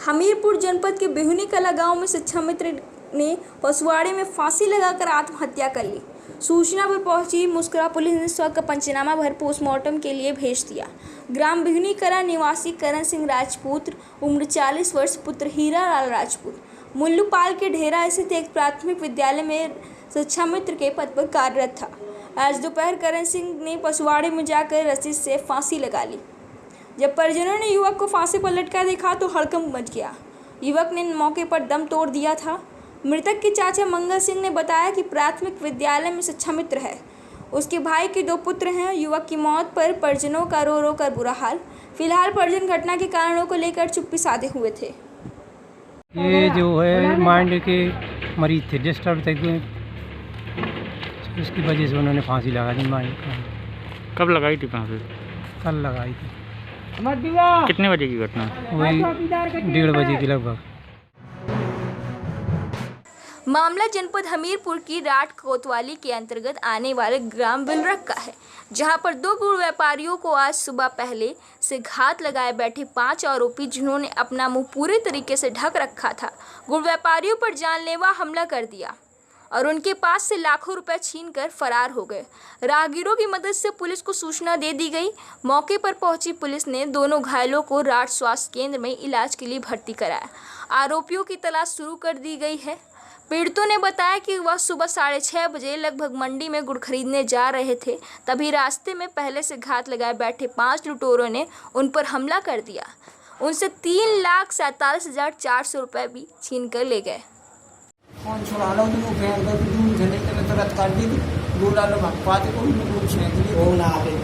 हमीरपुर जनपद के बिहुनी कला गांव में शिक्षा मित्र ने पसवाड़े में फांसी लगाकर आत्महत्या कर ली। सूचना पर पहुंची मुस्कुरा पुलिस ने शव का पंचनामा भर पोस्टमार्टम के लिए भेज दिया। ग्राम बिहुनी कला निवासी करण सिंह राजपूत उम्र 40 वर्ष पुत्र हीरा लाल राजपूत मुल्लूपाल के ढेरा स्थित एक प्राथमिक विद्यालय में शिक्षा मित्र के पद पर कार्यरत था। आज दोपहर करण सिंह ने पसवाड़े में जाकर रस्सी से फांसी लगा ली। जब परिजनों ने युवक को फांसी पर लटका देखा तो हड़कंप मच गया। युवक ने मौके पर दम तोड़ दिया था। मृतक के चाचा मंगल सिंह ने बताया कि प्राथमिक विद्यालय में शिक्षा मित्र है। उसके भाई के 2 पुत्र हैं। युवक की मौत पर परिजनों का रो रो कर बुरा हाल। फिलहाल परिजन घटना के कारणों को लेकर चुप्पी साधे हुए थे। ये जो है माइंड के मरीज थे, डिस्टर्ब थे, उसकी वजह से उन्होंने फांसी लगा दी। माइंड कब लगाई थी? कहाँ पे? कल लगाई थी। कितने बजे की घटना? वही 1:30 बजे के लगभग। मामला जनपद हमीरपुर की राट कोतवाली के अंतर्गत आने वाले ग्राम बिलरक का है, जहां पर 2 गुड़ व्यापारियों को आज सुबह पहले से घात लगाए बैठे 5 आरोपी, जिन्होंने अपना मुंह पूरे तरीके से ढक रखा था, गुड़ व्यापारियों पर जानलेवा हमला कर दिया और उनके पास से लाखों रुपए छीनकर फरार हो गए। राहगीरों की मदद से पुलिस को सूचना दे दी गई। मौके पर पहुंची पुलिस ने दोनों घायलों को राट स्वास्थ्य केंद्र में इलाज के लिए भर्ती कराया। आरोपियों की तलाश शुरू कर दी गई है। पीड़ितों ने बताया कि वह सुबह 6:30 बजे लगभग मंडी में गुड़ खरीदने जा रहे थे, तभी रास्ते में पहले से घात लगाए बैठे 5 लुटेरों ने उन पर हमला कर दिया। उनसे 3,47,400 रुपये भी छीन कर ले गए। फोन छुड़ा लो तो फैन कर दूर झंडे के तरह काट दी दो लाल भगवाते को भी कुछ नहीं वो ना आते थे।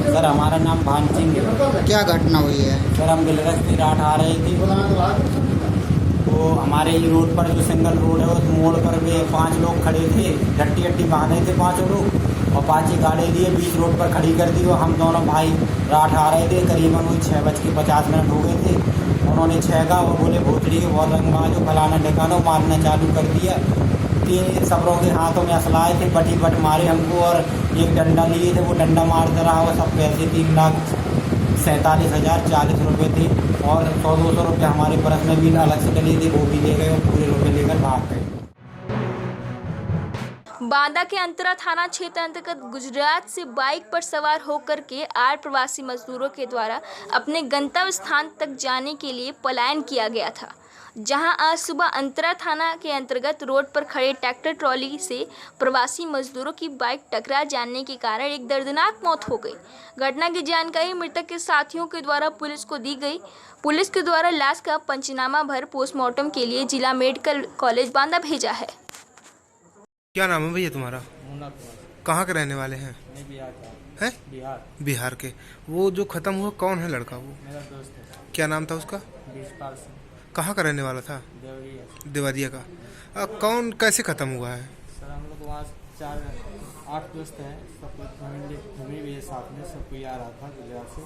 सर हमारा नाम भान सिंह है। क्या घटना हुई है? सर हम बिलरक से रात आ रहे थे, तो हमारे ही रोड पर जो सिंगल रोड है उस मोड़ पर भी 5 लोग खड़े थे, डट्टी बांधे थे 5 लोग, और 5 ही गाड़ी दिए बीच रोड पर खड़ी कर दी। और हम दोनों भाई रात आ रहे थे, करीबन वही 6:50 हो गए थे। उन्होंने 6 का वो बोले भोतड़ी के बहुत रंगबाजो फलाना ढिकानो मारना चालू कर दिया। 3 सबरों के हाथों में असलाए थे, बट मारे हमको और एक डंडा लिए थे, वो डंडा मारता रहा। वो सब पैसे 3,47,040 रुपये थे और 100-200 रुपये हमारे पर्स में भी अलग से डले थे, वो भी ले गए और पूरे रुपये लेकर भाग गए। बांदा के अंतरा थाना क्षेत्र अंतर्गत गुजरात से बाइक पर सवार होकर के 8 प्रवासी मजदूरों के द्वारा अपने गंतव्य स्थान तक जाने के लिए पलायन किया गया था, जहां आज सुबह अंतरा थाना के अंतर्गत रोड पर खड़े ट्रैक्टर ट्रॉली से प्रवासी मजदूरों की बाइक टकरा जाने के कारण एक दर्दनाक मौत हो गई। घटना की जानकारी मृतक के साथियों के द्वारा पुलिस को दी गई। पुलिस के द्वारा लाश का पंचनामा भर पोस्टमार्टम के लिए जिला मेडिकल कॉलेज बांदा भेजा है। क्या नाम है भैया तुम्हारा? कहाँ के रहने वाले हैं? बिहार है? बिहार के। वो जो खत्म हुआ कौन है लड़का? वो मेरा दोस्त है। क्या नाम था उसका? बीसपाल सिंह। कहाँ का रहने वाला था? देवरिया का। कौन कैसे खत्म हुआ है? सर हम लोग वहाँ 8 दोस्त हैं, सब फैमिली भी है साथ में, सब कोई आ रहा था गुजरात से।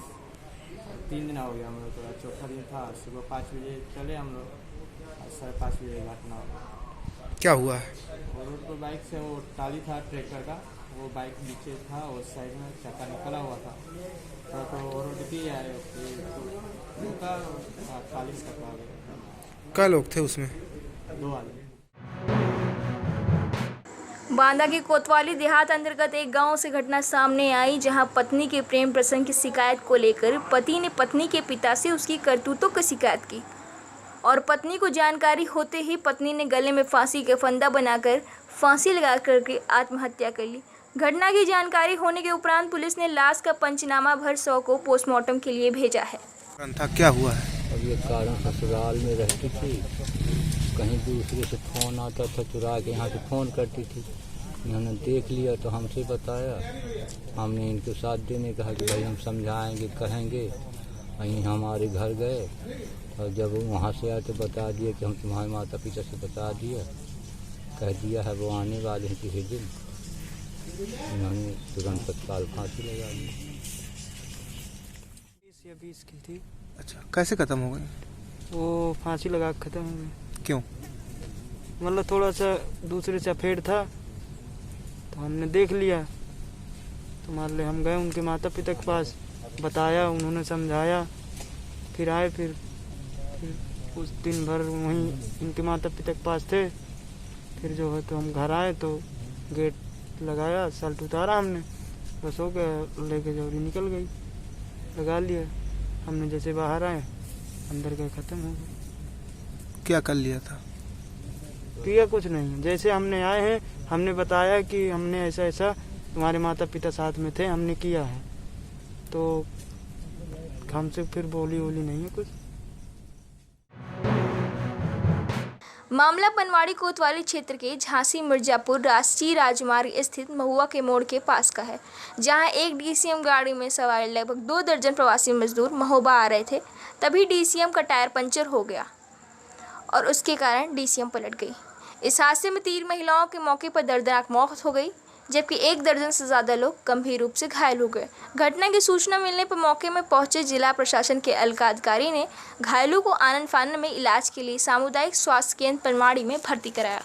3 दिन हो गया हम लोग, तो 4था दिन था। सुबह 5 बजे चले हम लोग, 5:30 बजे घटना हुआ। क्या हुआ है? रोड पर बाइक से वो टाली था ट्रैक्टर का, वो बाइक नीचे था, उस साइड में चक्का निकला हुआ था, तो रोड की आए का 40 टका गया। क्या लोग थे उसमें? 2 आदमी। बांदा के कोतवाली देहात अंतर्गत एक गांव से घटना सामने आई, जहां पत्नी के प्रेम प्रसंग की शिकायत को लेकर पति ने पत्नी के पिता से उसकी करतूतों की शिकायत की और पत्नी को जानकारी होते ही पत्नी ने गले में फांसी का फंदा बनाकर फांसी लगा करके आत्महत्या कर ली। घटना की जानकारी होने के उपरांत पुलिस ने लाश का पंचनामा भर शव को पोस्टमार्टम के लिए भेजा है। क्या हुआ है? अब ये कारण ससुराल में रहती थी, कहीं दूसरे से फ़ोन आता था, चुरा के यहाँ से फ़ोन करती थी। इन्होंने देख लिया तो हमसे बताया, हमने इनके साथ देने कहा कि भाई हम समझाएंगे कहेंगे। वहीं हमारे घर गए और जब वहाँ से आए तो बता दिया कि हम तुम्हारे माता पिता से बता दिया, कह दिया है वो आने वाले हैं किसी दिन। इन्होंने तुरंत तत्काल फांसी लगा दी। 20 या 20 की थी। अच्छा, कैसे खत्म हो गई? वो फांसी लगा के खत्म हो गई। क्यों? मतलब थोड़ा सा दूसरे चफेड़ था तो हमने देख लिया, तो मान ले हम गए उनके माता पिता के पास, बताया, उन्होंने समझाया, फिर आए, फिर उस दिन भर वहीं इनके माता पिता के पास थे। फिर जो है तो हम घर आए तो गेट लगाया, सल्ट उतारा हमने, बस हो गया, लेके जौहरी निकल गई, लगा लिया। हमने जैसे बाहर आए अंदर गए, ख़त्म हो गया। क्या कर लिया था? किया कुछ नहीं, जैसे हमने आए हैं हमने बताया कि हमने ऐसा ऐसा, तुम्हारे माता पिता साथ में थे, हमने किया है, तो हमसे फिर बोली नहीं है कुछ। मामला बनवाड़ी कोतवाली क्षेत्र के झांसी मिर्जापुर राष्ट्रीय राजमार्ग स्थित महुआ के मोड़ के पास का है, जहां एक डीसीएम गाड़ी में सवार लगभग 2 दर्जन प्रवासी मजदूर महोबा आ रहे थे। तभी डीसीएम का टायर पंचर हो गया और उसके कारण डीसीएम पलट गई। इस हादसे में 3 महिलाओं के मौके पर दर्दनाक मौत हो गई, जबकि 1 दर्जन से ज़्यादा लोग गंभीर रूप से घायल हो गए। घटना की सूचना मिलने पर मौके में पहुंचे जिला प्रशासन के अधिकारी ने घायलों को आनन फानन में इलाज के लिए सामुदायिक स्वास्थ्य केंद्र बनवाड़ी में भर्ती कराया।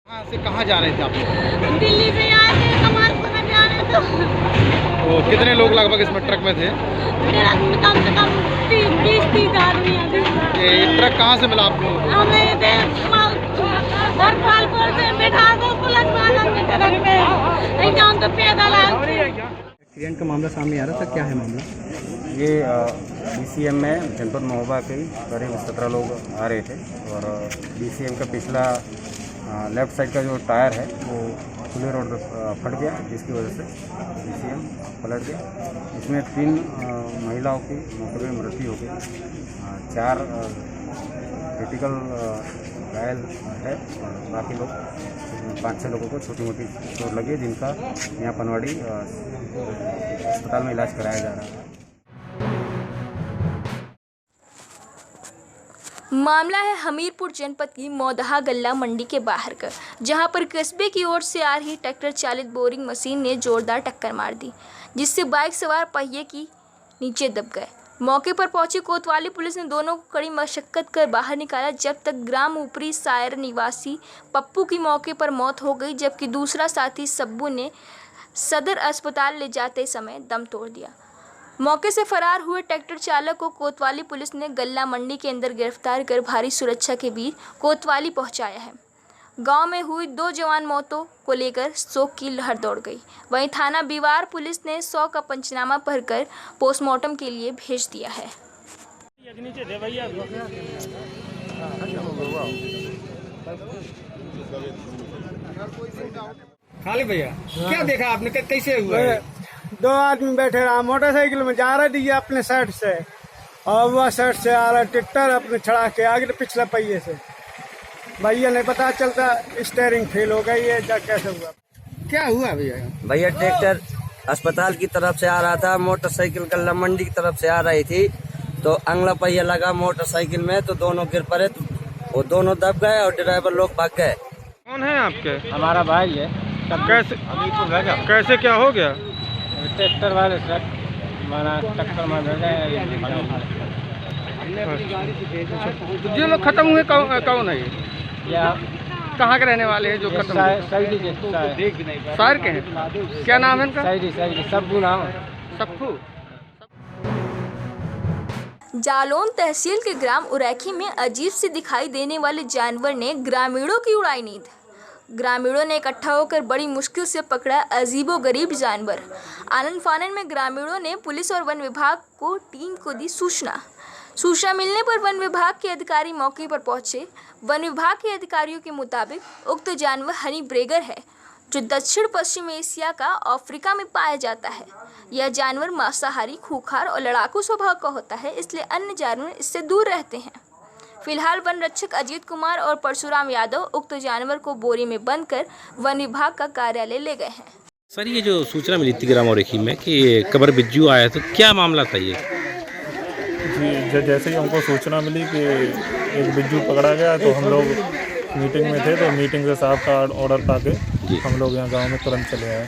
कहाँ से कहाँ जा रहे थे आप लोग? दिल्ली से आए थे, कमालपुर में जा रहे थे। तो कितने लोग लगभग इसमें ट्रक में थे? ट्रक में कम से कम 20-30 आदमी थे। ये ट्रक कहाँ से मिला आपको? हमें भरपालपुर से बैठा दो, पुलिस वाला के ट्रक पे, नहीं हम तो पैदल आए। एक्सीडेंट का मामला सामने आ रहा था, क्या है मामला? ये डीसीएम में जनपद महोबा के करीब 17 लोग आ रहे थे और डीसीएम का पिछला लेफ्ट साइड का जो टायर है वो खुले रोड पर फट गया, जिसकी वजह से डीसीएम पलट गया। इसमें 3 महिलाओं की मौके पर मृत्यु हो गई, 4 क्रिटिकल घायल है और बाकी लोग 5-6 लोगों को छोटी मोटी चोट लगी है, जिनका यहाँ पनवाड़ी अस्पताल में इलाज कराया जा रहा है। मामला है हमीरपुर जनपद की मौदहा गल्ला मंडी के बाहर का, जहां पर कस्बे की ओर से आ रही ट्रैक्टर चालित बोरिंग मशीन ने जोरदार टक्कर मार दी, जिससे बाइक सवार पहिए की नीचे दब गए। मौके पर पहुंची कोतवाली पुलिस ने दोनों को कड़ी मशक्कत कर बाहर निकाला, जब तक ग्राम ऊपरी सायर निवासी पप्पू की मौके पर मौत हो गई, जबकि दूसरा साथी सब्बू ने सदर अस्पताल ले जाते समय दम तोड़ दिया। मौके से फरार हुए ट्रैक्टर चालक को कोतवाली पुलिस ने गल्ला मंडी के अंदर गिरफ्तार कर भारी सुरक्षा के बीच कोतवाली पहुंचाया है। गांव में हुई 2 जवान मौतों को लेकर शोक की लहर दौड़ गई। वहीं थाना बिवार पुलिस ने 100 का पंचनामा भरकर पोस्टमार्टम के लिए भेज दिया है। खाली भैया, क्या देखा आपने, कैसे हुआ? 2 आदमी बैठे रहा, मोटरसाइकिल में जा रहे थे अपने साइड से, और वह साइड से आ रहा ट्रैक्टर अपने चढ़ा के आगे पिछला पहिए से। भैया नहीं पता चलता, स्टीयरिंग फेल हो गई है, कैसे हुआ, क्या हुआ भैया? भैया ट्रैक्टर अस्पताल की तरफ से आ रहा था, मोटरसाइकिल गल्ला मंडी की तरफ से आ रही थी, तो अगला पहिया लगा मोटरसाइकिल में, तो दोनों गिर पड़े, वो दोनों दब गए और ड्राइवर लोग भाग गए। कौन है आपके? हमारा भाई है। कैसे क्या हो गया? ट्रैक्टर वाले ट्रक माना टक्कर मार गए। जो लोग खत्म हुए कौन है? या कहाँ के रहने वाले हैं जो खत्म? सायर के हैं। क्या नाम है इनका? सब्बू नाम। सप्पू। जालौन तहसील के ग्राम उरैखी में अजीब से दिखाई देने वाले जानवर ने ग्रामीणों की उड़ाई नींद। ग्रामीणों ने इकट्ठा होकर बड़ी मुश्किल से पकड़ा अजीबोगरीब जानवर। आनन फानन में ग्रामीणों ने पुलिस और वन विभाग को टीम को दी सूचना मिलने पर वन विभाग के अधिकारी मौके पर पहुंचे। वन विभाग के अधिकारियों के मुताबिक उक्त जानवर हनी ब्रेगर है, जो दक्षिण पश्चिम एशिया का अफ्रीका में पाया जाता है। यह जानवर मांसाहारी, खूंखार और लड़ाकू स्वभाव का होता है, इसलिए अन्य जानवर इससे दूर रहते हैं। फिलहाल वन रक्षक अजीत कुमार और परशुराम यादव उक्त जानवर को बोरी में बंद कर वन विभाग का कार्यालय ले गए हैं। सर, ये जो सूचना मिली थी ग्राम उरैखी में कि कबर बिज्जू आया, तो क्या मामला था ये? जी, जैसे ही हमको सूचना मिली कि एक बिज्जू पकड़ा गया, तो हम लोग मीटिंग में थे, तो मीटिंग से साहब का ऑर्डर पाके हम लोग यहाँ गांव में तुरंत चले आए।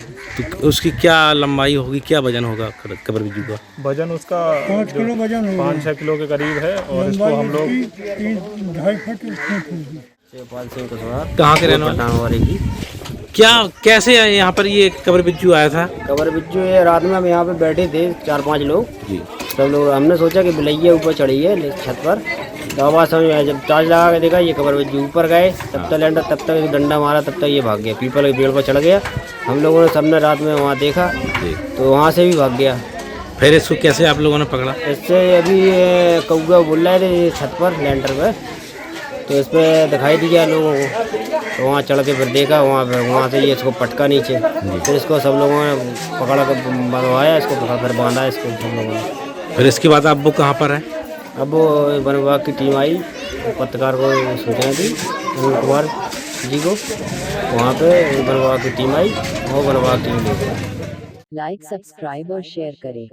तो उसकी क्या लंबाई होगी, क्या वजन होगा कबर बिज्जू का? वजन उसका 5 किलो वजन, 5-6 किलो के करीब है, और इसको हम लोग शिवपाल सिंह कुशवाहा। कहाँ के रहने वाले की? क्या कैसे आए यहाँ पर ये कबर बिज्जू आया था? कबर बिज्जू ये रात में हम यहाँ पे बैठे थे 4-5 लोग जी। सब लोग हमने सोचा कि बिलैया ऊपर चढ़ी है छत पर, तो आवाज़ समझ में आया। जब चार्ज लगा के देखा ये कबर बिज्जू ऊपर गए, तब तक लैंडर तब तक एक डंडा मारा, तब तक ये भाग गया, पीपल के पेड़ पर चढ़ गया। हम लोगों ने सबने रात में वहाँ देखा तो वहाँ से भी भाग गया। फिर इसको कैसे आप लोगों ने पकड़ा? इससे अभी कौआ बोल रहे थे छत पर लैंडर पर, तो इस पर दिखाई दिया लोगों को, तो वहाँ चढ़ के फिर देखा, वहाँ से ये इसको पटका नीचे, फिर इसको सब लोगों ने पकड़ कर बंधवाया, इसको फिर बांधा इसको सब लोगों ने। फिर इसके बाद अब वो कहाँ पर है? अब वो वन विभाग की टीम आई, पत्रकार को सूचना दी अरुण कुमार जी को, वहाँ पे वन विभाग की टीम आई और वन विभाग टीम ले गई। लाइक, सब्सक्राइब और शेयर करें।